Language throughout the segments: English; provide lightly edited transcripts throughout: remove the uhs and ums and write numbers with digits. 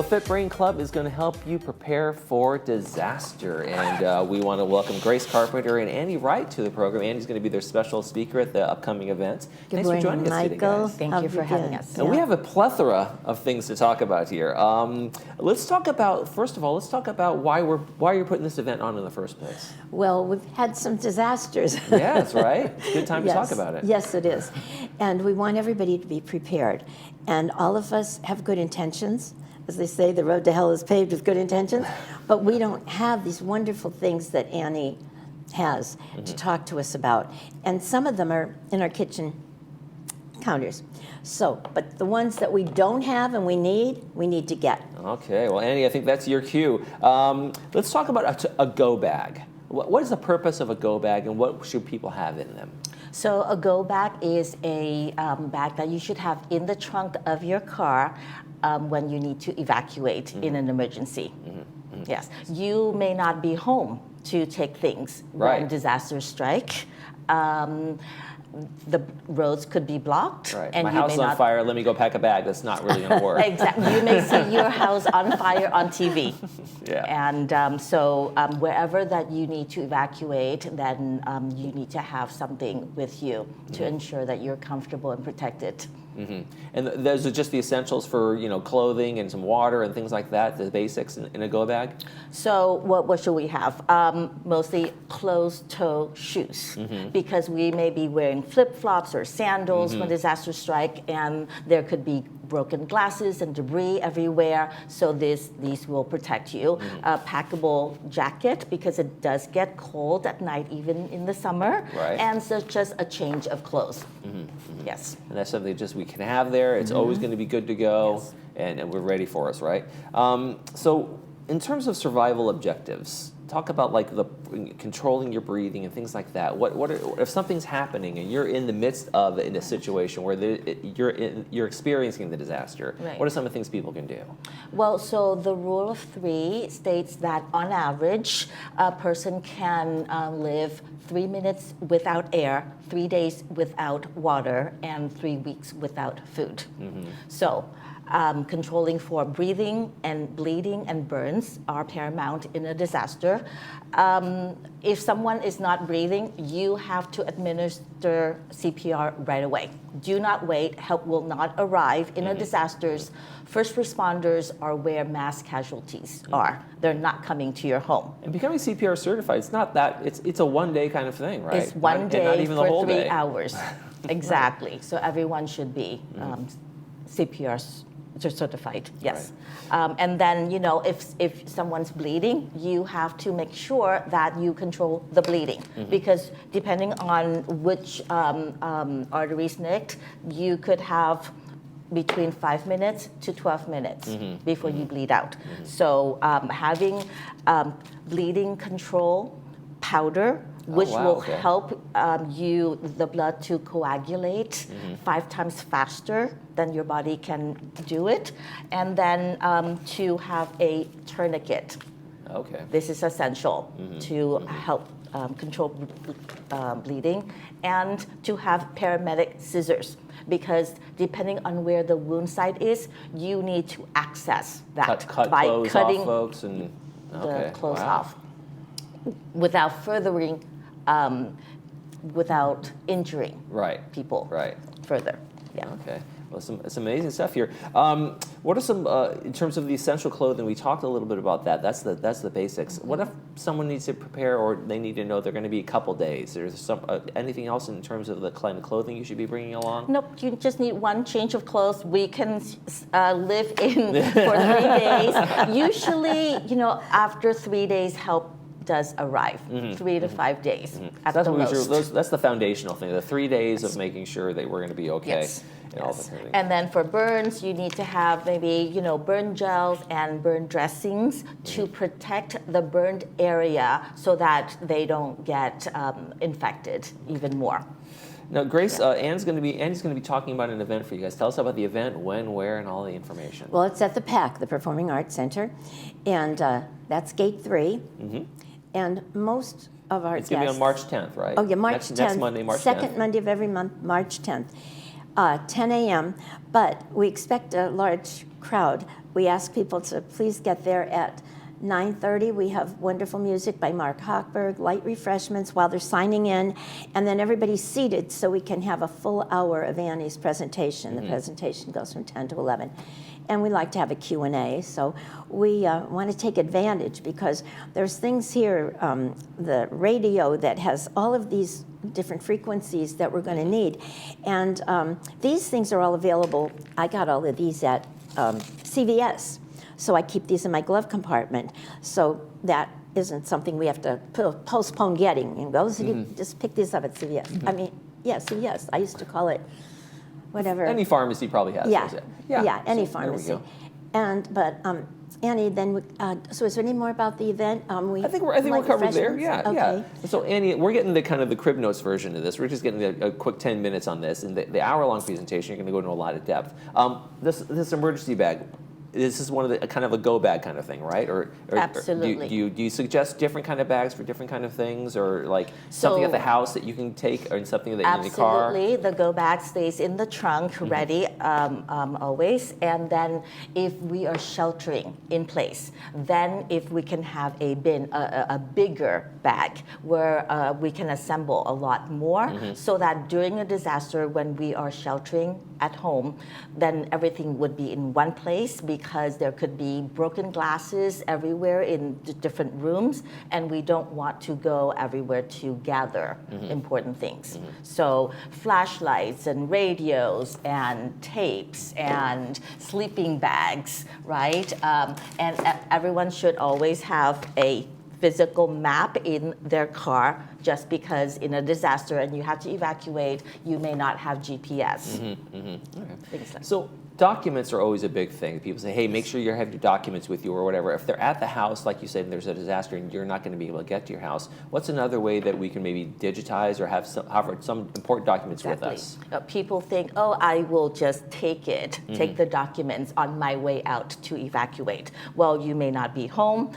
Fit Brain Club is going to help you prepare for disaster. And we want to welcome Grace Carpenter and Annie Wright to the program. Annie's going to be their special speaker at the upcoming event. Thanks for joining us today, guys. Thank you for having us. And we have a plethora of things to talk about here. Let's talk about, first of all, why you're putting this event on in the first place. Well, we've had some disasters. Yeah, that's right. It's a good time to talk about it. Yes, it is. And we want everybody to be prepared. And all of us have good intentions. As they say, the road to hell is paved with good intentions. But we don't have these wonderful things that Annie has to talk to us about. And some of them are in our kitchen counters. So, but the ones that we don't have and we need to get. Okay, well, Annie, I think that's your cue. Let's talk about a go bag. What is the purpose of a go bag, and what should people have in them? So a go bag is a bag that you should have in the trunk of your car when you need to evacuate in an emergency. Yes, you may not be home to take things when disasters strike. The roads could be blocked. Right. And my house is on fire, let me go pack a bag. That's not really going to work. Exactly. You may see your house on fire on TV. Yeah. And so wherever that you need to evacuate, then you need to have something with you to ensure that you're comfortable and protected. And those are just the essentials for, clothing and some water and things like that, the basics in a go bag? So what should we have? Mostly closed-toe shoes, because we may be wearing flip-flops or sandals when disasters strike, and there could be broken glasses and debris everywhere, so these will protect you. A packable jacket, because it does get cold at night, even in the summer. Right. And so just a change of clothes. Yes. And that's something just we can have there. It's always going to be good to go, and we're ready for us, right? So in terms of survival objectives, talk about like controlling your breathing and things like that. What if something's happening and you're in the midst of it in a situation where you're experiencing the disaster? Right. What are some of the things people can do? Well, so the rule of 3 states that on average, a person can live 3 minutes without air, 3 days without water, and 3 weeks without food. So controlling for breathing and bleeding and burns are paramount in a disaster. If someone is not breathing, you have to administer CPR right away. Do not wait. Help will not arrive in a disasters. First responders are where mass casualties are. They're not coming to your home. And becoming CPR certified, it's not that, it's a one-day kind of thing, right? It's one day not even the for whole 3 day. hours. Exactly. So everyone should be CPR certified, yes. Right. And then, if someone's bleeding, you have to make sure that you control the bleeding, because depending on which arteries nicked, you could have between 5 minutes to 12 minutes before you bleed out. So having bleeding control powder, which will help the blood to coagulate 5 times faster than your body can do it. And then to have a tourniquet. Okay. This is essential to help control bleeding, and to have paramedic scissors, because depending on where the wound site is, you need to access that cut by clothes cutting off, folks, and the clothes off without furthering, without injuring people further. Yeah. Okay. Well, it's amazing stuff here. What are some, in terms of the essential clothing, we talked a little bit about that. That's the basics. What if someone needs to prepare, or they need to know they're going to be a couple days? There's anything else in terms of the kind of clothing you should be bringing along? Nope, you just need one change of clothes. We can live in for 3 days. Usually, after 3 days, help does arrive, 3 to 5 days at the most. That's the foundational thing, the 3 days of making sure that we're going to be okay. Yes. All the things. And then for burns, you need to have maybe, burn gels and burn dressings to protect the burned area so that they don't get infected even more. Now, Grace, Annie's going to be talking about an event for you guys. Tell us about the event, when, where, and all the information. Well, it's at the PAC, the Performing Arts Center, and that's Gate 3. And most of our guests... It's going to be on March 10th, right? Oh, yeah, March 10th. Next Monday, March 10th. Second Monday of every month, March 10th. 10 a.m., but we expect a large crowd. We ask people to please get there at 9:30. We have wonderful music by Mark Hochberg, light refreshments while they're signing in, and then everybody's seated so we can have a full hour of Annie's presentation. The presentation goes from 10 to 11. And we like to have a Q&A, so we want to take advantage because there's things here, the radio that has all of these different frequencies that we're going to need. And these things are all available. I got all of these at CVS. So I keep these in my glove compartment. So that isn't something we have to postpone getting. And go, so you just pick these up at CVS. I mean, yeah, CVS. I used to call it whatever. Any pharmacy probably has Yeah, those. yeah, any So pharmacy. There we go. And but Annie, then so is there any more about the event? I think we're covered there. Yeah, Okay. yeah. So Annie, we're getting the kind of the Crib Notes version of this. We're just getting a quick 10 minutes on this, and the hour-long presentation. You're going to go into a lot of depth. This emergency bag. This is one of the kind of a go bag kind of thing, right? Or Absolutely. Do you suggest different kind of bags for different kind of things, or like something at the house that you can take, or something that you in the car? Absolutely, the go bag stays in the trunk, ready always. And then if we are sheltering in place, then if we can have a bin, a bigger bag where we can assemble a lot more, so that during a disaster, when we are sheltering at home, then everything would be in one place, because there could be broken glasses everywhere in different rooms, and we don't want to go everywhere to gather important things. So flashlights and radios and tapes and sleeping bags, right? And everyone should always have a physical map in their car, just because in a disaster and you have to evacuate, you may not have GPS. Okay. Things like So documents are always a big thing. People say, hey, make sure you have your documents with you or whatever. If they're at the house, like you said, and there's a disaster and you're not going to be able to get to your house, what's another way that we can maybe digitize or have some important documents with us? People think, oh, I will just take the documents on my way out to evacuate. Well, you may not be home,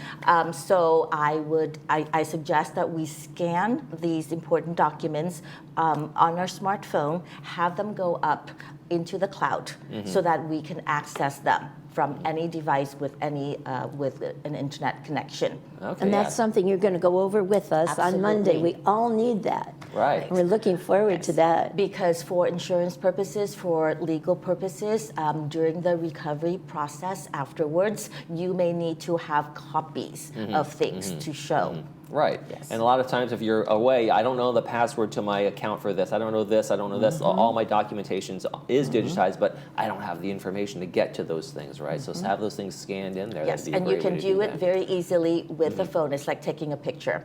so I suggest that we scan these important documents on our smartphone, have them go up into the cloud, so that we can access them from any device with an internet connection. Okay, And that's something you're going to go over with us on Monday. Absolutely. We all need that. Right. And we're looking forward to that. Because for insurance purposes, for legal purposes, during the recovery process afterwards, you may need to have copies of things to show. Right. Yes. And a lot of times if you're away, I don't know the password to my account for this, I don't know this, I don't know this, all my documentation is digitized, but I don't have the information to get to those things, right? So have those things scanned in there. Yes, That'd be a and you great way can to do it that. very easily with the phone. It's like taking a picture.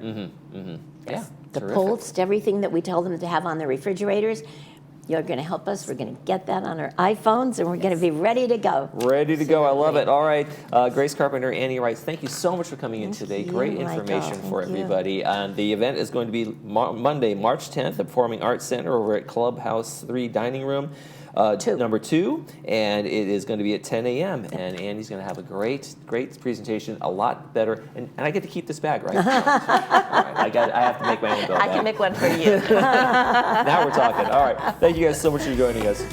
Yeah, The terrific. Post, everything that we tell them to have on their refrigerators, you're going to help us. We're going to get that on our iPhones, and we're going to be ready to go. Ready to go. I love it. All right. Grace Carpenter, Annie Wright, thank you so much for coming in today. you, Great Michael. information for Thank you. everybody. And the event is going to be Monday, March 10th, the Performing Arts Center over at Clubhouse 3 Dining Room. Number 2, and it is going to be at 10 a.m. And Annie's going to have a great presentation, a lot better. And I get to keep this bag, right? All right. I have to make my own bill I bag. can make one for you. Now we're talking. All right. Thank you guys so much for joining us.